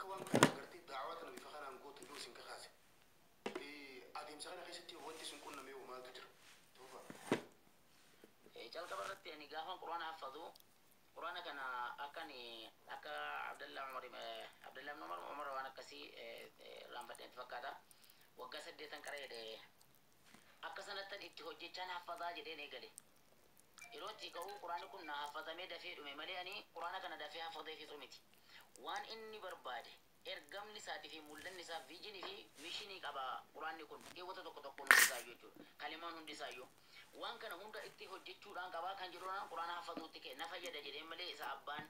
وان كان قرتي دعوتنا بفخنا نقول تدوس إنك خاسر أديم سخنا خيستي وانت سنكون نمي وما تدر توفى جال كبرت يعني قاهم قرآن حفظوا قرآن كان أكني أكا عبد الله بن عمر وأنا كسي رام فتن فكذا وقصد ده تنكره ده أكا سنة اتهوجي كان حفظا جدين إيجالي يروتي كهو قرآن كنا حفظا مي دفي دمي ملي أني قرآن كان دفي حفظا في سمتي وان إني بربادي ergam nisaati fi mul'anni isaa fi jini fi mishinii qaba quraanni kun keewwata tokko tokkoon hundisaayyuu jechuudha kalimaan hundisaayyuu waan kana hunda itti hojjechuudhaan qabaa kan jiruudhaan quraana hafatuutti kee na fayyada jedhee malee isa abbaan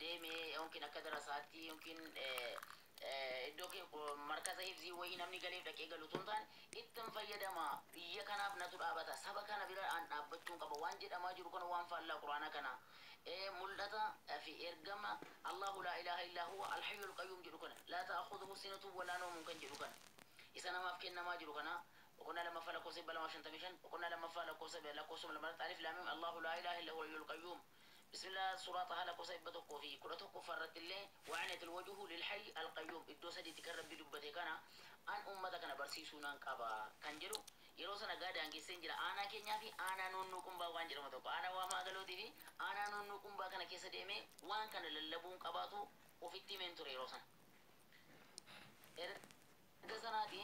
deemee yookiin akka darasaatti yookiin iddoo kee markaza ibzii wayii namni galeef dhaqee galu tun ta'an ittiin fayyadama biyya kanaaf natu dhaabata saba kana bira aan dhaabbachuun qaba waan jedhamaa jiru kana waan faallaa quraana kana ملتا في إرجما الله لا إله إلا هو الحي القيوم جلوكنا لا تأخذه سنة ولا نوم كان جلوكنا إذا ما فكنا ما جلوكنا وكنا لما فعل كوسب بلا ما شنتمشن وكنا لما فعل كوسب لا كوسب لما تعرف لامم الله لا إله إلا هو الحي القيوم بسم الله سورة هلا كوسب بتوقف في كرة كفرت الله وعنت الوجه للحي القيوم الدوسة دي تكرر بدبته كنا أن أمتك أنا برسيسونا كابا كان جلو yeroo sana gaada hangeesseen jira aanaa keenyaa fi aanaa noonnoo kumbaa waan jedhamu tokko aanaa waamaa galootii fi aanaa noonnoo kumbaa kana keessa deemee waan kana lallabuun qabaatu ofitti himeen ture yeroo sana. Erga sanaati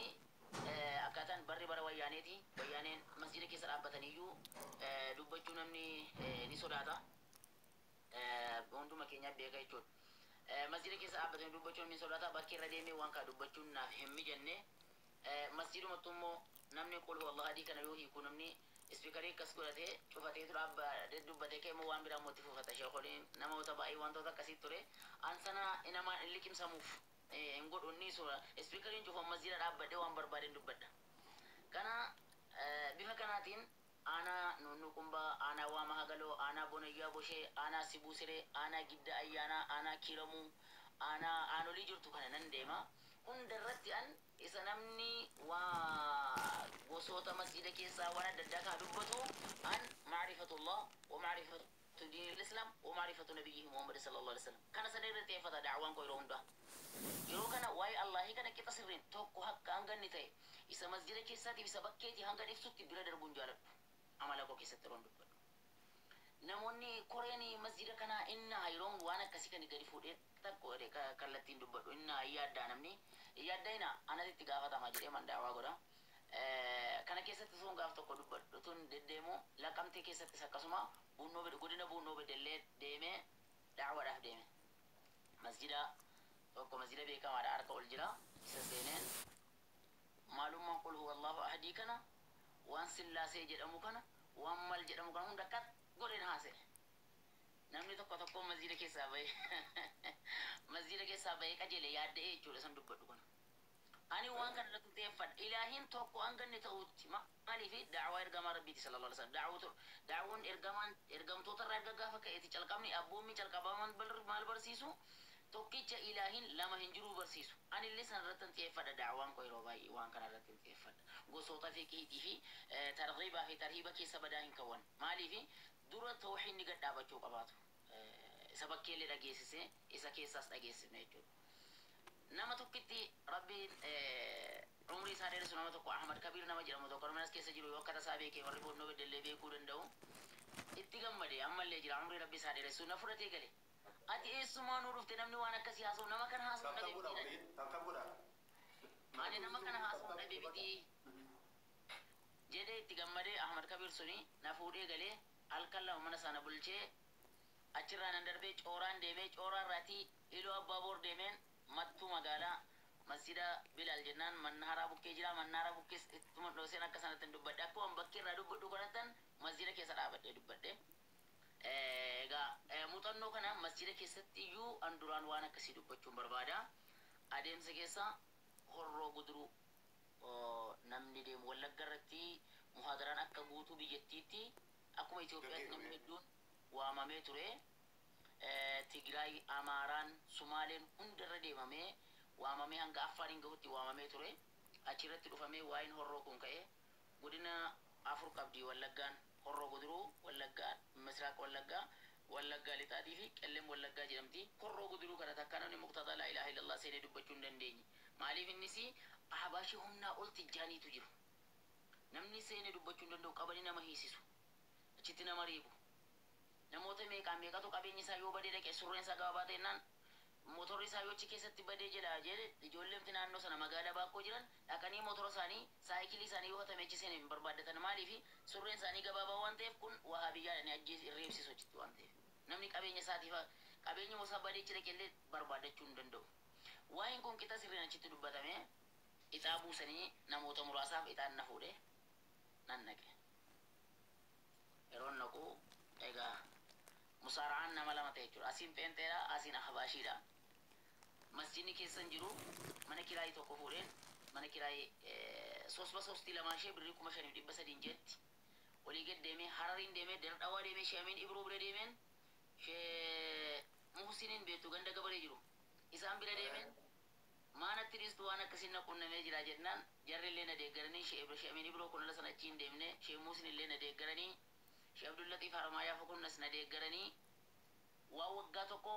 akkaataan barri bara wayyaaneeti wayyaaneen masjida keessa dhaabbataniyyuu dubbachuu namni ni sodaata hunduma keenyaaf beeka jechuudha. Masjida keessa dhaabbatanii dubbachuun ni sodaata bakki irra deemee waan kaa dubbachuun naaf hin mijanne masjidumatti immoo namni qul wallahi adii kana yoo hiiku namni ispiikarii akkas godhatee cufatee tura dubbatee kee immoo waan biraa mootti fufata sheekoliin namoota baay'ee wantoota akkasii ture an sana inamaan in liqimsamuuf hin godhu inni suura ispiikariin cufan masjida dhaabbadhee waan barbaadeen dubbadha kana bifa kanaatiin aanaa nunnu kumbaa aanaa waama hagaloo aanaa bonayyaa boshee aanaa sibuu siree aanaa gidda ayyaanaa aanaa kiiramuu aanaa aanolii jirtu kana nan deema hundarratti an isa namni waa gosoota masjida keessaa waan adda addaa kaa dubbatu an maarifatullah wa maarifatu دين الإسلام ومعرفة نبيه محمد صلى الله عليه وسلم كان سنير تيفتا دعوان كويرو هندا يرو كان واي الله كان كتا سرين توكو حق هنگا نتاي إسا مسجد كيساتي بسا بكيتي هنگا نفسوتي بلا دربون جارب عمالكو كيسترون دبت نموني كوريني مسجد كان إنا هيرون وانا كسي كان يغري فودي تاكو ريكا كالتين دبت إنا يادا نمني ياداينا أنا دي تغافتا ماجري من دعوا غدا kana keessatti sun gaaf tokko dubbadhu tun deddeemu laqamtee keessatti akkasuma bunnoo bede godina bunnoo bedellee deeme da'waadhaaf deeme masjida tokko masjida beekamaadha harka ol jira isa seeneen maalummaan qul huwa allahu ahadii kana waan sillaasee jedhamu kana waan mal jedhamu kana hunda kat godhen haase namni tokko tokko masjida keessaa bahee qajeele yaadda'ee jechuudha san dubbadhu kana أنا وان كان لتتفد إلهين توقو أنغن توتي مالي في دعوة إرغام ربي صلى الله عليه وسلم دعوة إرغام توتر رغا فكيتي چلقامني أبومي چلقابامان مال برسيسو توكيچ إلهين لما هنجرو برسيسو أنا اللي سنرتن تفد دعوان كوي روباي وان كان رتن تفد غوسوتا في كيتي في ترغيبا في ترهيبا كي سبداهن كون مالي في دورة توحين نغد دابچو قباتو سبكي اللي دغيسسه إسا كيساس دغيسسه نيجو nama tokkitti rabbiin umrii isaa dheeressu nama tokko Ahmad Kabiir nama jedhamu tokko manas keessa jiru yoo akkata isaa beekee warri boonnoo beddellee beekuu danda'u itti gammade ammallee jira umrii rabbi isaa dheeressu na fudhatee gale ati eessumaa nuu dhufte namni waan akkasii haasa'u nama kana haasa'u dhabe biti ani nama kana haasa'u dhabe biti jedhee itti gammadee Ahmad Kabiir suni na fuudhee galee halkan lama mana sana bulchee achirraa nan darbee cooraan deemee cooraan raatii iloo abbaa boor deemeen mattu magala masjida bilal jennan manhara bukke jira manhara bukke ittuma dosen akka sanatan dubbadde akko am bakkirra dubbaddu kanatan masjida keessa dhaabadde dubbadde ega mutanno kana masjida keessatti yu anduran waan akkasi dubbachuun barbaada adeemsa keessa horroo guduru namni deemu wallaggarratti muhadaran akka guutuu biyyattiitti akkuma Itoophiyaatti namni hedduun waamamee ture Tigray, Amaran, Somalian hundarra deemamee waamamee hanga Affaariin gahutti waamamee ture achirratti dhufamee waa'in horroo kun ka'e godina afur qabdi wallaggaan horroo guduruu wallaggaa misraaq wallaggaa lixaatii fi qellem wallaggaa jedhamti horroo guduruu kana takka namni muqtadaa laa ilaaha ilaha illallah seenee dubbachuu hin dandeenye maaliif innisi ahbaashii humnaa ol tijjaaniitu jiru namni seenee dubbachuu hin danda'u qabanii nama hiisisu achitti nama riibu namoota meeqatu qabeenyi isaa yoo badee dhaqee surreen isaa gabaabaa ta'ennaan motorri isaa yoo achi keessatti badee jala jedhe ijoolleemti naannoo sana magaalaa baakoo jiran dhaqanii motora isaanii saayikilii isaanii yoo hatame achi seenee hin barbaaddatan maaliifi surreen isaanii gabaabaa waan ta'eef kun wahaabiyyaadhaan ajjees irreebsisu achitti waan ta'eef namni qabeenya isaatiif qabeenya mosaa badee achi dhaqellee barbaadachuu hin danda'u waa'een kun qixa sirriin achitti dubbatame ixaa buusanii namoota muraasaaf ixaan na fuudhe nan naqe yeroon naqu egaa musaara'aan nama lama ta'e jechuudha asiin pheenxeedha asiin ahbaashiidha masjidni keessan jiru mana kiraayii tokko fuudheen mana kiraayii sosba sostii lamaan ishee birrii 5,300 jetti walii gad deemee harariin deemee dardhawaa deemee sheemiin ibroo bira deemeen shee muhsiniin beektu ganda gabaree jiru isaan bira deemeen maanatti dhiistu waan akkasiin na qunnamee jira jennaan jarri illee na deeggaranii sheemiin ibroo kun ala sana achiin deemne shee muhsin illee na deeggaranii shee abdullatiif harmaayaa fakunnas na deeggaranii waa waggaa tokko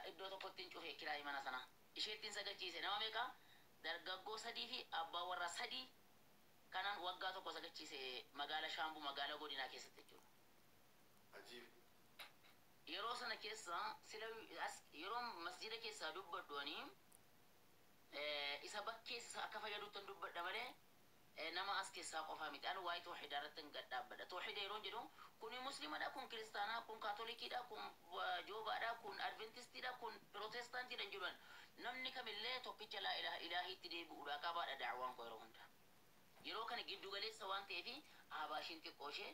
iddoo tokkotti hin cufe kiraayii mana sana isheettiin sagachiise nama meeqa dargaggoo sadii fi abbaa warraa sadii kanan waggaa tokko sagachiise magaala shaambuu magaala godinaa keessatti jechuudha. Yeroo sana keessa sila yeroo masjida keessaa dubbadhuanii isa bakkeessa akka fayyaduttan dubbadha malee nama as keessaa qofaa miti anu waa'ee tooxidaa irratti hin gadhaabbadha tooxida yeroo jedhu kun muslimadha kun kiristaanaa kun kaatolikiidha kun joobaadha kun adventistiidha kun pirootestaantiidha jedhan namni kamillee tokkicha laa ilaha ilaahiitti deebi'uudha qabaadha da'waan koo yeroo hunda yeroo kana giddu galeessa waan ta'eef ahbaashiin xiqqoo ishee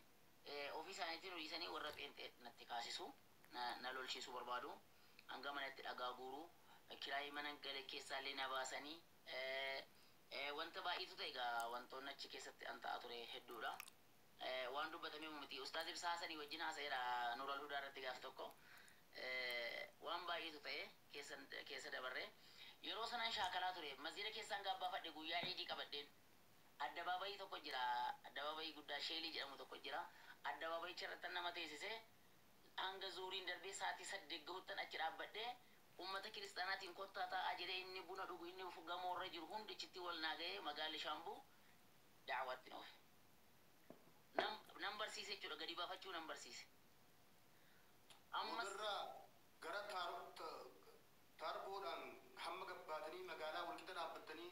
ofii isaaniitiin horiisanii warra pheenxee natti kaasisu na lolchiisuu barbaadu hanga manatti dhagaa guuruu kiraayii mana gale keessaallee na baasanii wanta baay'eetu ta'e egaa wantoonni achi keessatti an ta'a ture hedduudha waan dubbatamee miti ustaaz ibsaa hasanii wajjin haasa'eera nuural hudaa irratti gaaf tokko waan baay'eetu ta'e keessa dabarre yeroo sanaan shaakalaa ture masjida keessaan gaabbaafadhe guyyaa eegii qabadheen addabaabayii tokko jira addabaabayii guddaa sheelii jedhamu tokko jira addabaabayicha irratti nama teessise hanga zuuriin darbee sa'aatii 8 gahuttan achi dhaabbadhee ummata kiristaanaatiin kottaa taa'aa jedhee inni buna dhugu inni gamoorra jiru hundichitti wal naaga'ee magaalli shaambuu da'waatti noofe nan barsiise jechuudha gadi baafachuu nan barsiise ammas gara taarboodhaan hamma gabbaatanii magaalaa walqixa dhaabbattanii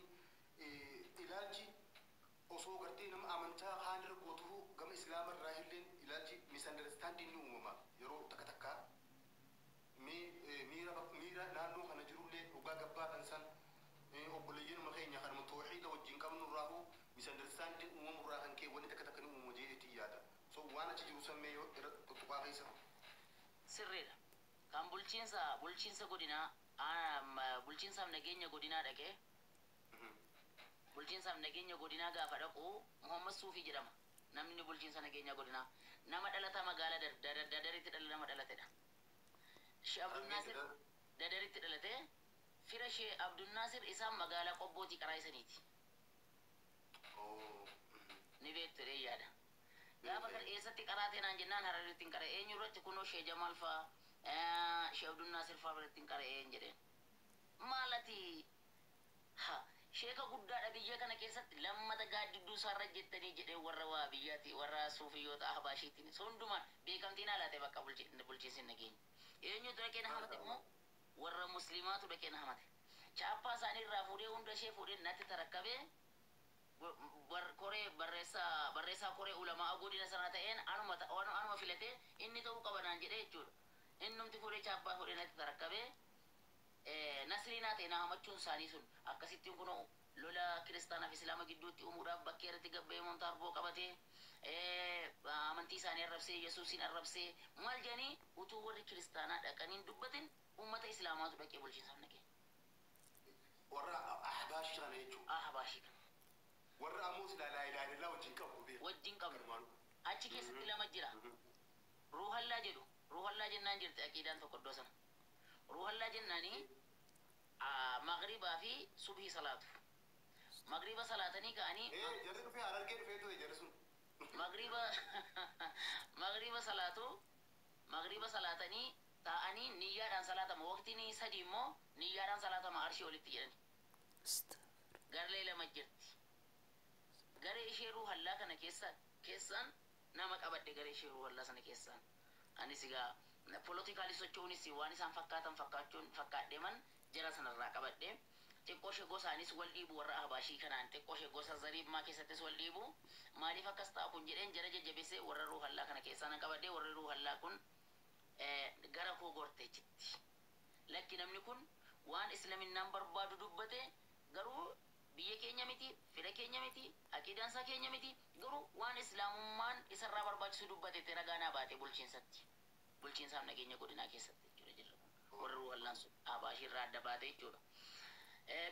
ilaalchi osoo gartee nama amantaa haanirra gootuu gama islaama irraa illeen ilaalchi misunderstanding ni uumama yeroo takka takkaa miira naannoo kana jirullee dhugaa gabbaadhaan san obboleeyyanuma keenya kanuma tooxiida wajjin qabnu irraahu misunderstanding uumamu irraa kan kee wanni takka takka ni uumama jeetii yaada so waan achi jiru sammee yoo tuttuqaa keessa sirriidha kan bulchiinsa godinaa bulchiinsaaf nageenya godinaa dhaqee bulchiinsaaf nageenya godinaa gaafa dhaqu Muhammad Suufii jedhama namni bulchiinsa nageenya godinaa nama dhalata magaalaa dadaritti dhala nama dhalatedha Shee Abdul Naasir dadaritti dhalate fira Shee Abdul Naasir isaan magaalaa qobbooti qaraayisaniiti ni beektu dee yaada gaafa kan eessatti qaraatee naan jennaan hararitti hin qara'e eenyu irratti kunoo Shee Jamaal faa Shee Abdul Naasir faa irratti hin qara'e een jedheen maalati sheeka guddaadha biyya kana keessatti lammata gaaddidduu isaarra jettanii jedhee warra waa biyyaati warra suufiyyoota ahbaashiitiin hundumaan beekamtiin haalaate bakka bulchiinsin nageenya eenyutu dhaqee na hamate immoo warra muslimaatu dhaqee na hamate chaappaa isaanii irraa fuudhee hunda ishee fuudhee natti tarakkabee koree barreessaa koree ulamaa godina sana ta'een anuma filatee inni ta'uu qaba naan jedhee jechuudha innumti fuudhee chaappaa fuudhee natti tarakkabee nasriinaa ta'e na hamachuun isaanii sun akkasittiin kun lola kiristaanaaf islaama gidduutti uumuudhaaf bakkee irratti gabbee montaarboo qabatee amantii isaanii arrabsee yesuusin arrabsee maal jedhanii utuu warri kiristaanaa dhaqaniin dubbatin ummata islaamaatu dhaqee bulchiinsaaf naqee warra ahbaashii kana jechuudha ahbaashii warra ammoo silaa laa ilaaha illallaa wajjin qabu achi keessatti lama jira ruuhallaa jedhu ruuhallaa jennaan jirti aqiidaan tokko iddoo sana ruuhallaa jennaanii magribaa fi subhii salaatu magriba salaatanii ka'anii jarri dhufee harargee dhufee ture jarri sun magriba magriba salaatanii ta'anii niyyaadhaan salaatama waqtiin sadii immoo niyyaadhaan salaatama arshii olitti jedhani garlee lama jirti garee ishee ruuhallaa kana keessaan nama qabadhe garee ishee ruuhallaa sana keessaan anis egaa politikaalii socho'uunis waan isaan fakkaadheeman jara sanarraa qabadhe xiqqoo ishee gosaanis wal dhiibu warra abaashii kanaan xiqqoo ishee gosa zariibmaa keessattis wal dhiibu maaliif akkas ta'a kun jedheen jara jajjabeessee warra ruuhallaa kana keessaan qabadhe warri ruuhallaa kun gara koo gortee jitti lakki namni kun waan islaminaan barbaadu dubbate garuu biyya keenya miti fira keenya miti aqiidaansaa keenya miti garuu waan islaamummaan isarraa barbaachisu dubbate ragaanaa baate bulchiinsaaf nageenya godinaa keessatti jechuudha jirra warra ruuhallaan sun abaashiirraa adda baate jechuudha.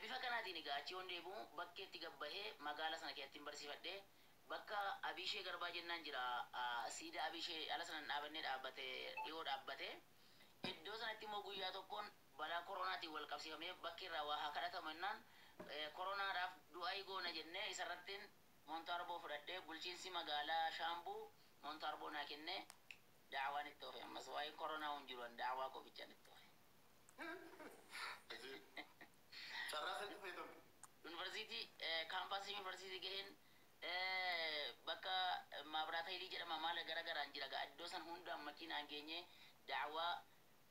Bifa kanaatiin egaa achi yoon deebi'u bakkeetti gabbahee magaala sana keessatti barsiifadhee bakka Abishee Garbaa jennaan jira siida Abishee ala sanan dhaabannee dhaabbate dhiyoo dhaabbate iddoo sanatti immoo guyyaa tokkoon balaa koronaatiin wal qabsiifamee bakki irraa waa haa kadhatamu jennaan koronaadhaaf du'aa goona jennee isarrattiin Montaarboo fudhadhee bulchiinsi magaalaa Shaambuu Montaarboo naa kennee daawaan itti ofe ammas waa'ee koronaa hin jiru daawaa qofichaan itti ofe. Universitii kaampaasii universitii gaheen bakka maabiraata hilii jedhama maala garagaraan jira gaa iddoo san hundaan makiinaan geenye daawaa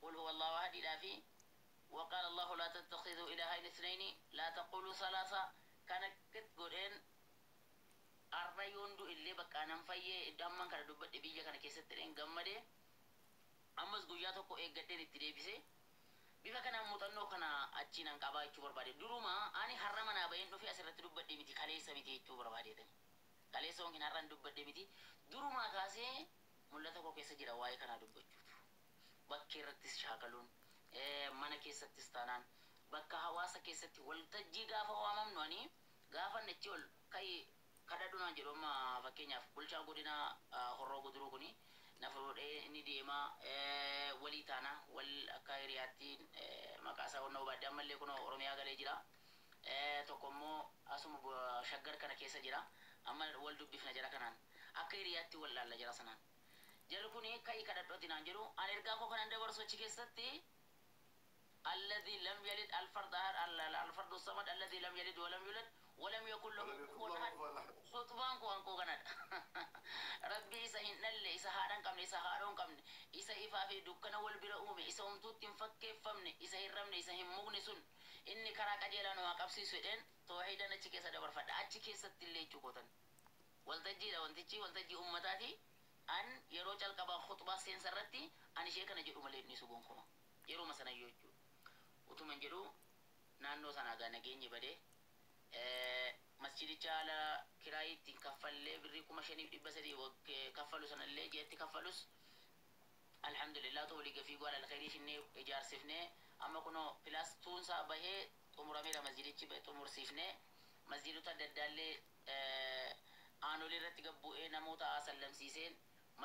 qul huwa allahu ahadidhaa fi وقال الله لا تتخذوا إلهين اثنين لا تقولوا ثلاثة كان كت قرين أرنيوندو اللي بقى نمفيه دامن كان دبت بيجا كان كيسترين جمده أمس قياتو كو إيجادين التلفزيون bifa kana muuxannoo kana achiin an qabaa jechuu barbaade duruma ani har'a mana bayin dhufi asirratti dubbadde miti kaleessa miti jechuu barbaadeetan kaleessa onkin har'an dubbadde miti duruma kaasee mul'ata koo keessa jira waa'ee kana dubbachuuf bakka irrattis shaakaluun mana keessattis taanaan bakka hawaasa keessatti waltajjii gaafa waamamnu ani gaafa nachi ol kai kadhadhunaan jedhu amma fakkeenyaaf bulchaan godina horroo guduruu kuni nafuudhee ni deema walii taana wal akka hiriyaatti maqaa isaa onnoo baadde ammallee kun oromiyaa galee jira tokko immoo asuma shaggar kana keessa jira amma wal dubbifna jara kanaan akka hiriyaatti wal laalla jara sanaan jarri kun kai kadhadhooti naan jedhu an ergaa koo kanan dabarsu achi keessatti الذي لم يلد الفرد الصمد الذي لم يلد ولم يولد ولم يكن له كفوا احد خطبان كو انكو غناد ربي سهين نل اسهادن كم اسهادون كم اسيفا في دكنا والبر اومي اسومتو تنفك فمن اسهرمن اسهمغنسون اني كرا قجلان واقبسي سودن توحيدن اچكي سدبر فدا اچكي ستلي چوكوتن والتجي والتجي امتاتي ان يرو چلقبا خطبه سنسرتي ان شيخنا جدو مليني سبونكو يرو مسنا يوچو utuman jedhu naannoo sana gaa nageenyi badee masjidicha ala kiraayii ittiin kaffallee birrii 5,300 kaffalu sanallee jeetti kaffalus alhamdulillah ta'u liga fiiguu ala alkhairii shinnee ijaarsifnee amma kunoo pilaastuunsaa bahee xumurameera masjidichi xumursiifnee masjidota adda addaallee aanolii irratti gabbu'ee namoota sallamsiiseen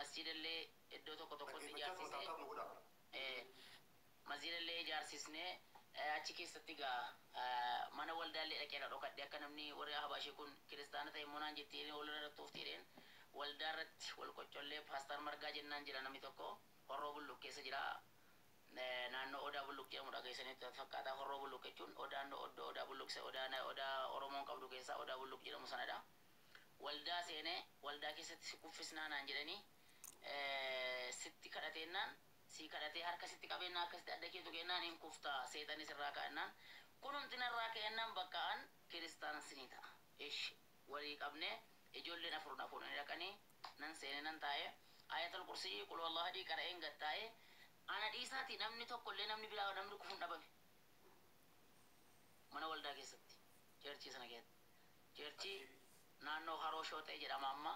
masjidallee iddoo tokko tokkotti ijaarsisee masjidallee ijaarsisnee achi keessatti gaa mana waldaallee dhaqee dhokadhe akka namni warri habaashii kun kiristaana ta'e monaan jettiin wal irra tuuftiidheen waldaa irratti wal qoccollee paastar margaa jennaan jira namni tokko horroo bulluq keessa jira naannoo odaa bulluq jedhamu dhageessanitti fakkaataa horroo bulluq jechuun odaa bulluq odaa oromoon qabdu keessaa odaa bulluq jedhamu sanadha waldaa seenee waldaa keessatti si kuffisnaa naan jedhanii sitti kadhateennaan si kadhatee harka sitti qabeenna akkasitti adda keetu kennaan hin kuftaa seexanis irraa ka'annaan kunumtina irraa ka'annaan bakka'an kiristaana sinii ta'a ish walii qabne ijoolleen afur ni dhaqanii nan seene nan taa'e ayatul kursii qul wallahu hadii qara'een gattaa'e ana dhiisaati namni tokkollee namni biraa namni kufuun dhabame mana waldaa keessatti cheerchii sana keessatti cheerchii naannoo haroo shootee jedhama amma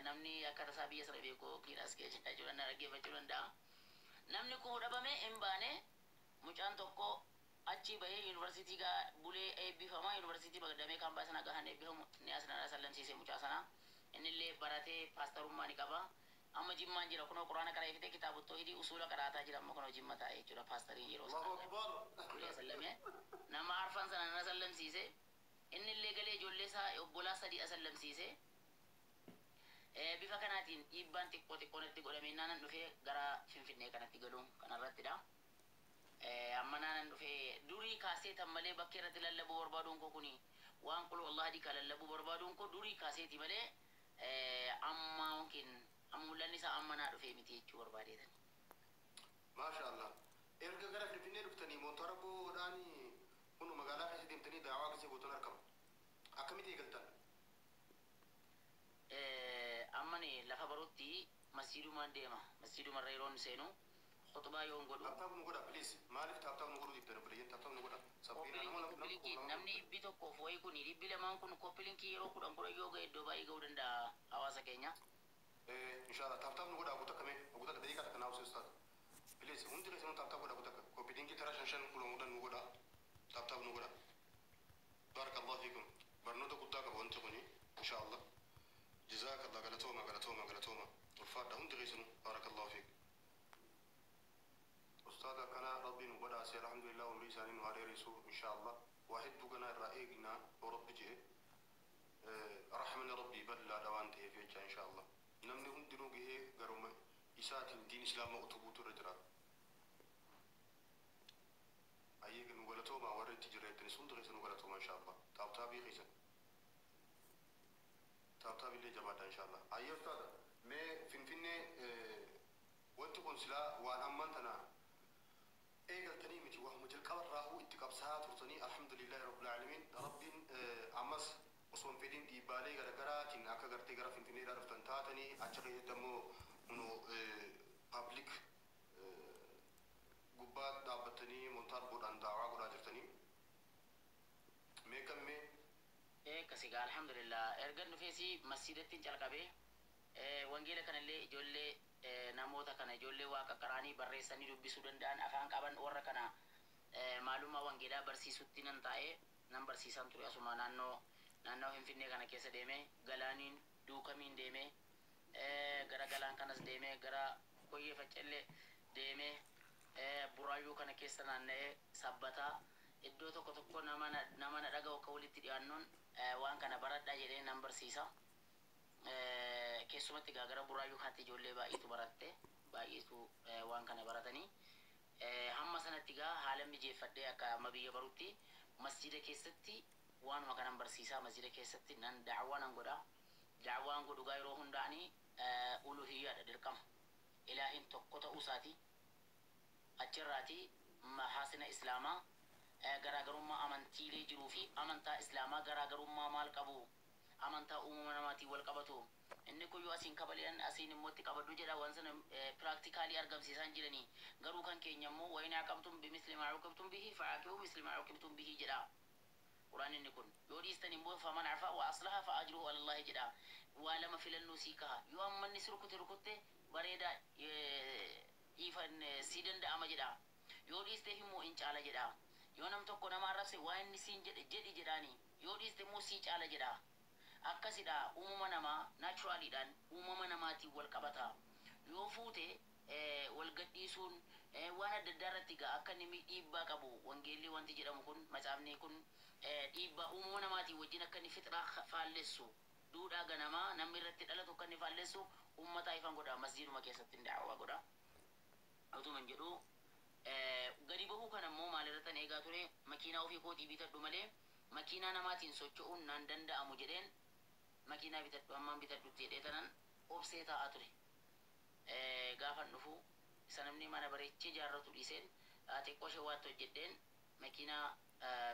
namni akka tasaa biyya sana beeku kiiras keessa jiran dhaggeeffachuu danda'a. namni kun dhabame hin baane mucaan tokko achi bahee yuunivarsiitii gaa bulee eebbifamaa yuunivarsiitii bagdamee kaampaa sana gahan eebbifamu ni asirraa sallamsiisee mucaa sana innillee baratee paastarummaa ni qaba amma jimmaan jira kunoo quraana qara ifite kitaabottoo hidii usuula qaraataa jira amma kunoo jimma taa'ee jechuudha paastarii yeroo sana bulee sallamee nama arfan sana na sallamsiise innillee galee ijoollee isaa obbolaa sadii sallamsiise bifa kanaatiin dhiibbaan xiqqoo natti godhame naanan dhufee gara Finfinnee kanatti galuun kanarrattidha. Amma naanan dhufee durii kaaseetan malee bakka irratti lallabuu barbaaduun koo kuni waan qul wallahi ka lallabuu barbaaduun koo durii kaaseeti malee amma yookiin mul'anni isaa amma naa dhufee miti jechuu barbaadeetan. Maashaallah. Erga gara Finfinnee dhuftanii motora boodhaanii kun magaalaa keessa deemtanii daawaa keessa gootan argamu. Akkamitti eegaltan? Ammani lafa barutti masjiidumaan deema. Masjiidumarra yeroon seenu khutbaa yoon godhu. Taaptaaf nu godha please. Maaliif taaptaaf nu godhu dibdana bilayeen taaptaaf nu godha. Koppilinkii namni dhibbi tokkoof wayii kun dhibbi lamaan kun koppilinkii yeroo kudhan yoo ga'e iddoo baay'ee ga'uu danda'a hawaasa keenya. Inshallah taaptaaf nu godha aguuta kame aguuta daqiiqaa takka naaf seestaa. Please hundi keessanuu taaptaaf godha aguuta koppilinkii tara shan kuloo mudan nu godha. Taaptaaf nu godha. Barakallahu fiikum. Barnoota guddaa qaba wanti kuni inshallah. جزاك الله قالتوما والفاتحة هم تغيسنوا بارك الله فيك أستاذ كان ربي نبدا سي الحمد لله وليساني نهاري رسول إن شاء الله واحد بقنا الرائقنا ورب جه رحمنا ربي بل لا دوان تهي في إن شاء الله نمني هم دنو جه قروم إسات دين إسلام أتوبوت الرجرا أيك نقولتوما ورد تجريت نسون تغيسنوا قالتوما إن شاء الله تابي غيسن تابتاب اللي جبادة إن شاء الله أيه أستاذ ما فيني وانت كونسلا وان أمانتنا إيه قلتني متي وهم متل كبر راهو اتقاب ساعات ورتني الحمد لله رب العالمين ربين أمس أصلا فيدين دي بالي غرغرا تين أكا غرتي غرا فيني لا رفتن تاتني أشغل دمو منو public قبات دابتني منتار بودان دعوة غرا جرتني ميكم مي kasiga alhamdulillah ergan dhufeesi masjidattiin calqabee wangeela kanallee ijoollee namoota kana ijoollee waaqa qaraanii barreessanii dubbisuu danda'an afaan qaban warra kana maalummaa wangeelaa barsiisutti nan taa'ee nan barsiisan ture asuma naannoo Finfinnee kana keessa deemee galaaniin duukamiin deemee gara galaan kanas deemee gara koyyee faccallee deemee buraayyuu kana keessa naanna'ee sabbataa iddoo tokko nama na dhaga'u akka walitti dhiyaannoon waan kana baradhaa jedhee nan barsiisa. Keessumatti gara buraayyuu kaatti ijoollee baay'eetu baratte baay'eetu waan kana baratanii hamma sanatti haala mijeeffadhee akka amma biyya barutti masjida keessatti waanuma kanan barsiisaa masjida keessatti nan da'awaa nan godha. Da'awaan godhu yeroo hundaanii uluhiyyaadha dirqama. Ilaahin tokko ta'uu isaati achirraati mahaasina islaamaa garaagarummaa amantiilee jiruu fi amantaa islaamaa garaagarummaa maal qabu amantaa uumama namaatiin wal qabatu inni kun yoo asiin kabali'an asiin immoo itti qabadhu jedha waan sana practically argamsiisan jiranii garuu kan keenya immoo wa in aqabtum bimisli ma uqibtum bihi fa'aqibu misli ma uqibtum bihi jedha quraan inni kun yoo dhiistan immoo faman afa wa aslaha fa ajruhu ala allah jedha waa lama filannoo sii kaha yoo ammanni rukutte bareeda ifan si danda'ama jedha yoo dhiiste immoo in caala jedha yoo nam tokko nama arrabse waa inni siin jedhi jedhaani yoo dhiiste immoo sii caala jedha akkasidha uumama namaa naturaliidhaan uumama namaatiin wal qabata yoo fuute wal gadhiisuun waan adda addaa irratti akka inni dhiibbaa qabu wangeelli wanti jedhamu kun macaafni kun dhiibbaa uumama namaatiin wajjin akka inni fixraa faallessu duudhaa ganamaa namni irratti dhalatu akka inni faallessu uummataa ifan godha masjiiduma keessatti da'awaa godha utuma hin jedhu gadi bahuu kana immoo maalirratti eegaa ture makiinaa ofii kootii bitadhu malee makiinaa namaatiin socho'uun naan danda'amu jedheen makiinaa bitadhu ammaan bitadhutti jedhee tanan obsee taa'aa ture gaafan dhufu isa namni mana bareechee jaarratu dhiiseen xiqqoo shawaatti hojjedheen makiinaa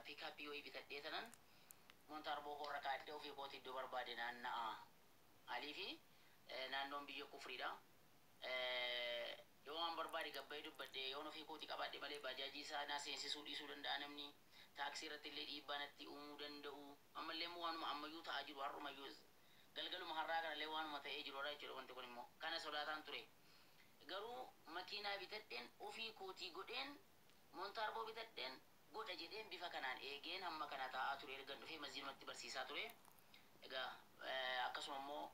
piikaappii wayii bitadhee tanan montaarboo horra kaadhee ofii kootii iddoo barbaade naanna'a alii fi naannoon biyya kufriidha yoo waan barbaade gabba'ee dubbadhe yoo ofii kootii qabaadhe malee baajaajii isaa naa seensisuu dhiisuu danda'a namni taaksii irratti illee dhiibbaa natti uumuu danda'u ammallee immoo waanuma ammayyuu ta'aa jiru har'umayyuu galgaluma har'aa kanallee waanuma ta'ee jiruudha jechuudha wanti kun immoo kana sodaataan ture garuu makiinaa bitadheen ofii kootii godheen montaarboo bitadheen godha jedheen bifa kanaan eegeen hamma kana taa'aa ture ergan dhufee masjiidumatti barsiisaa ture egaa akkasuma immoo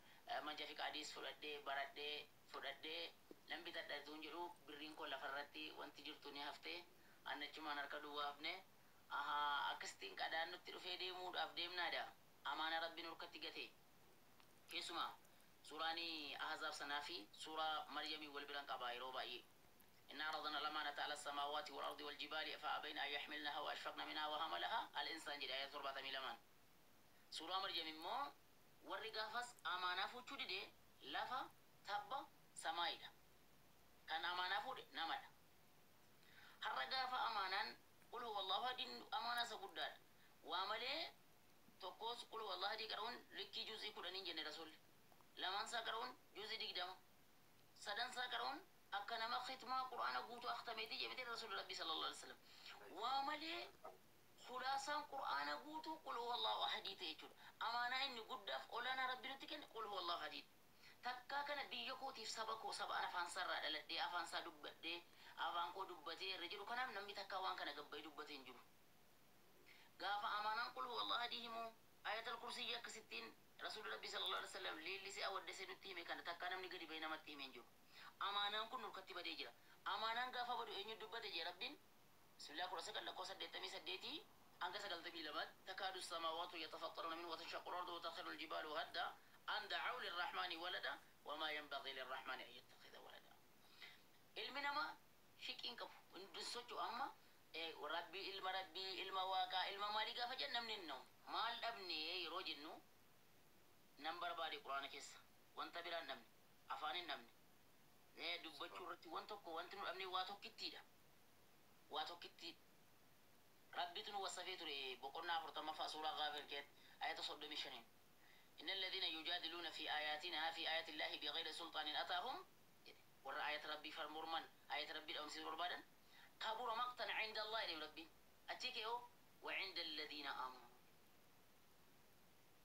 manja fi qaadiis fudhadhee nan bitadhatuun jedhu birriin koo lafarratti wanti jirtu ni haftee annachumaan harka duwwaa hafne akkasitiin qadaan nutti dhufee deemuudhaaf deemnaadha amaana rabbiin harkatti gate keessumaa سوراني أحزاب سنافي سورة مريم والبلان قبائل ربعي إن عرضنا الأمانة على السماوات والأرض والجبال فأبين أن يحملنها وأشفقن منها وحملها الإنسان جد آية 4 ميلمان سورة مريم مو والرقافس أمانة فوتشود دي لفا تبا سمايدا كان أمانة فود نمد الرقافة أمانا قل هو الله دين أمانة سقودات وعمله تقوس قل هو الله دي كرون لكي جوزي كرانين جن رسول لمن سكرون جوزي دي دم سدن سكرون أكنما ختمة قرآن قوتو أختميتي جبتي رسول ربي صلى الله عليه وسلم وعمله خلاصا قرآن قوتو قل هو الله أحد يتيجون أمانة إني قدف أولانا ربي نتكن قل هو الله أحد takka kana biyya kootiif saba koo saba an afaan sarraa dhaladhee afaan isaa dubbadhee afaan koo dubbatee irra jiru kanaaf namni takka waan kana gabbay dubbatee hin jiru gaafa amanaan qul huwallahu ahad himu ayatul kursiyyi akkasittiin rasuul rabbi sallallahu alaihi wasallam leellisee awaddasee nutti hime kana takka namni gadi bahee namatti hime hin jiru amanaan kun nurkatti badee jira amanaan gaafa badu eenyu dubbate jee rabbiin bismillah kudha sagal lakkoo 88 hanga 92 takaadu السماوات يتفطرن منه وتنشق الأرض وتخر الجبال هدا أن دعوا للرحمن ولدا وما ينبغي للرحمن أن يتخذ ولدا المنما شك إنكف ندسوتو أما ربي إلما واقع إلما مالكا فجأة من النوم مال أبني يروجنو نمبر باري قرآن كيسا وانتبرا النمن أفان النمن دبتشو رتي وانتنو أبني واتو كتيدا واتو كتيد ربي تنو وصفيتو بقرنا فرطما فأسورا غافر كيت آية صدومي شنين إن الذين يجادلون في آياتنا في آيات الله بغير سلطان أتاهم ورا آية ربي فرمرمن آية ربي الأمس بربادا كبر مقتا عند الله إلي ربي أتيكيو وعند الذين آمنوا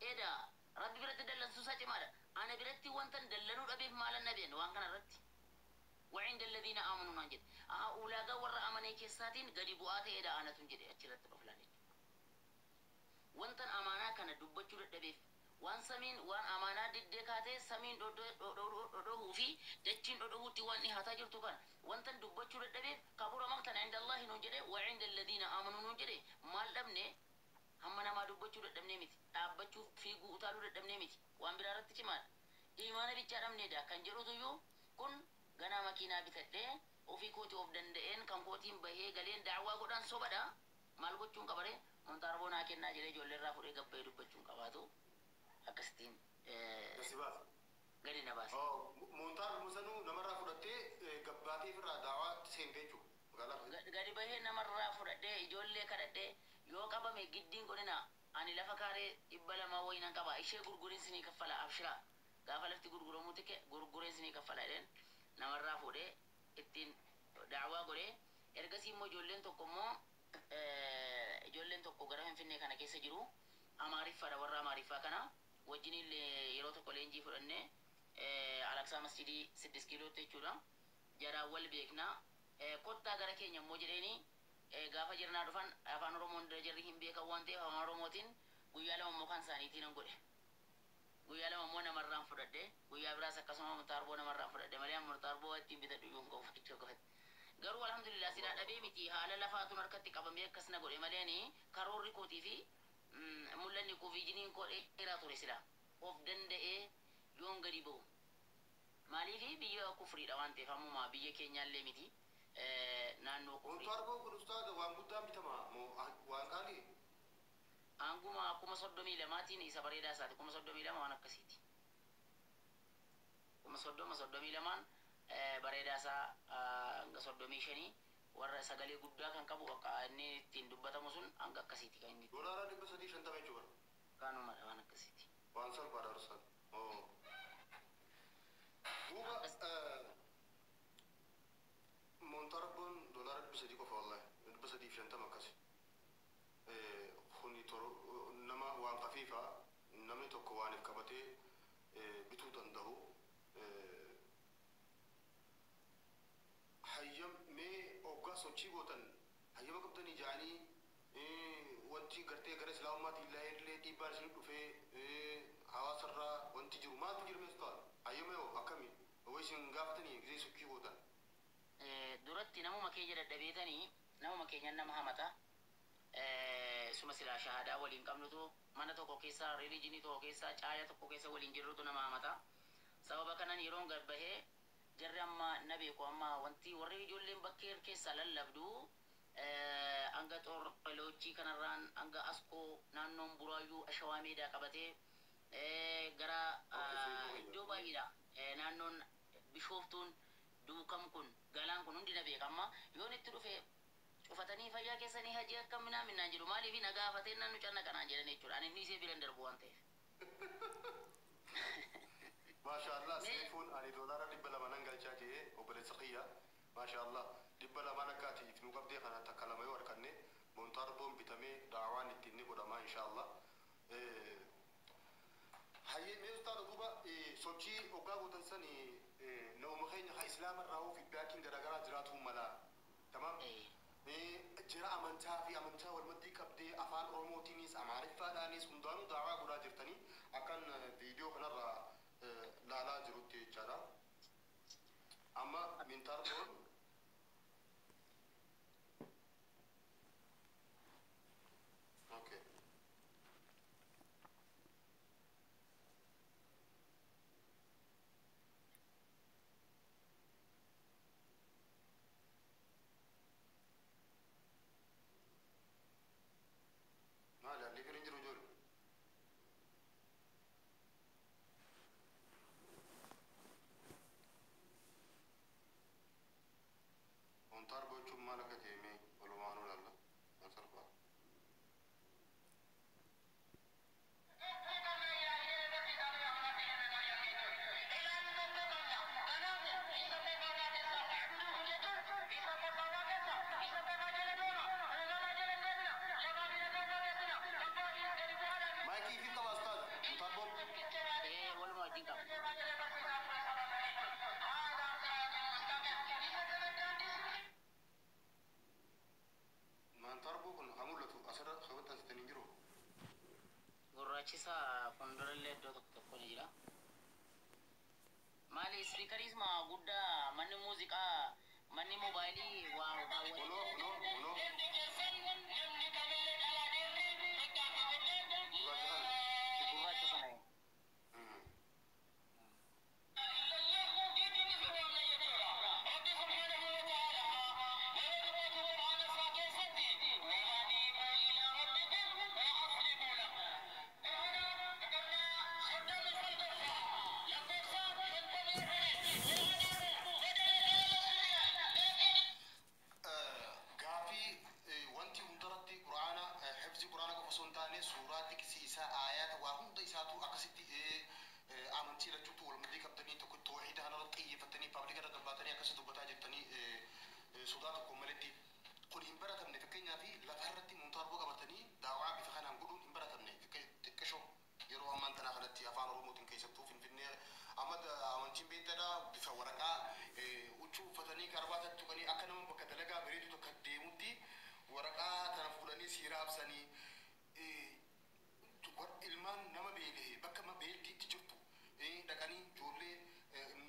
إذا ربي برد دلن سوساتي مالا أنا بردتي وانتن دلنوا ربي مالا النبي وان كان ردتي وعند الذين آمنوا ننجد أولاغا ورا أمني كيساتين قريبوا آتي إذا أنا تنجد أتشرت بفلاني وانتن أمانا كان دبتشو ردبيف وان سمين وان أمانة دكاتة سمين دو في دتشين دو تيوان نهاتا جرتو كان وانتن دبتشو ردبيف كبر مقتا عند الله ننجد وعند الذين آمنوا ننجد مال دمني همنا ما دبتشو ردبني متي أبتشو في قوتالو ردبني متي وان برارت تشمال إيمان بيچارم ندا كان جرو يو كن غنا ماكينا بتدي وفي كوتي اوف دندن كان كوتيم بهي غالين دعوا غدان صوبدا مال بوچون قبره مونتاربونا كنا جلي جولر رافوري غبي دبچون قباتو أكستين نسيبات غادي نباس مونتار مسنو نمر فرتي غباتي فرا دعوا سيمبيجو غادي بهي نمر فرتي جولي كدته يو قبامي غيدين غدنا اني لفكاري يبلا ما وينا قبا ايشي غورغورين سني كفلا ابشرا غافلفتي غورغورو موتك غورغورين سني كفلا دين نمر فودي اتين دعوا غوري ارغسي مو جولين توكمو جولين توكو غرام فيني كان كيس جيرو اماريفا دا ورا اماريفا كان وجيني اللي يروتو كولينجي فرنه الاكسا مسجدي 6 كيلو تيچودا جرا ول بيكنا كوتا غرا كينيا موجريني غافا جيرنا دفان افان رومون دجر هيمبي كا وانتي افان روموتين غويالا مو كان سانيتي نغودي غويالا مو نمران فدده غويا براس كاسما متاربو نمران فدده مريم مرتاربو تيم بيتا ديون كو فتيكو غرو الحمد لله سيدا دبي متي حالا لفاتو نركتي قبم كسنا غودي ماليني كاروري كوتي في mulani ko vijinin ko era to resila of dende e yon gari bo mali fi biya kufri da wante famu ma biya kenya lemiti nanno kufri tarbo ko ustad wa mudam bitama mo wa kali anguma kuma soddomi le mati ni sabare da sa kuma soddomi le ma nakasiti kuma soddomi le man bare da sa nga soddomi sheni warra sagale guddaa kan qabu akka inni ittiin dubbatamu sun hanga akkasiiti kan inni doolaara 350 jechuudha kanuma waan akkasiiti waan salphaadha arsan duuba montarboon doolaara 300 qofa wallahi 350 akkasi kuni toro nama waan qafiifa namni tokko waan qabatee bituu danda'u hayyam mee oggaa sochii gootan hayyama qabdanii ja'anii wanti gartee gara islaamummaatti illee illee dhiibbaan isin dhufee hawaasarraa wanti jiru maaltu jirmees ta'a hayyama yoo akkamii yoo isin gaafatanii gisee sochii gootan duratti namuma keenya dadhabeetanii namuma keenya nama hamata suma silaa shahadaa waliin qabnutu mana tokko keessa rilijinii tokko keessa caaya tokko keessa waliin jirrutu nama hamata sababa kanan yeroon gad bahee jarri amma na beeku amma wanti warri ijoolleen bakkee keessa lallabdu anga xor peloochii kanarraan anga askoo naannoon buraayyuu ashawaa meedaa qabatee gara iddoo baay'eedha naannoon bishooftuun duukam kun galaan kun hundi na beeka amma yoon itti dhufe cufatanii fayyaa keessanii hajii akka minaan jedhu maaliif na gaafatee naannu canna kanaan jedhan jechuudha ani inni isee biran darbu waan ta'eef. maashaallah seefuun ani doolaara 200 nan galchaa jee obboleessa kiyya maashaallah 200 akkaatiif nu qabdee kana takka lama yoo harkanne montaarboon bitamee daawaan ittiin ni godhama inshaallah. hayyee mee ustaada duuba sochii hoggaa gootan sani nama keenya ha islaama irraa hoo fiidbaakiin garaagaraa jiraatuu mala tamaam jira amantaa fi amantaa walmaddii qabdee afaan oromootiinis amaariffaadhaanis hundaanuu daawaa godhaa jirtanii akkan viidiyoo kanarraa laalaa jirutti jechaadha amma mintaarboon okay maali alli firin jiru jiru montaarboon jechuun maal akka ta'e walumaanuu lalla nasarbaa maayikii fi qaba ustaada montaarboon waluma wajjin qaba. montaarboo kun haa mul'atu asirra qabattan sitanii jiru Gurraachisa fuuldurallee iddoo tokko tokko ni jira. Maali ispiikariis maa guddaa manni muuziqaa manni moobaayilii waa kunoo kunoo gurraacha sana gaafii wanti hundaratti quraana hifzi quraana qofa osoo hin taane suuraa tiksiisaa aayaata waa hunda isaatu akkasitti amantii lachuutu walmaddii qabdanii tokko tooxiida kanarratti xiyyeeffatanii paablika irra gabbaatanii akkasi dubbataa jettanii sodaa tokko maletti kun hin baratamne fakkeenyaa fi lafa irratti montaarboo qabatanii daawaa bifa kanaan godhuun hin baratamne xiqqashoo yeroo ammaan tanaa kanatti afaan oromootiin keessattuu finfinnee amma amantiin beektadha bifa waraqaa huccuu uffatanii karbaatatti tuqanii akka nama bakka dalagaa bareedu tokko deemutti waraqaa tana fuudhanii siiraa absanii ilmaan nama beelee bakka beeltiitti jirtu dhaqanii ijoollee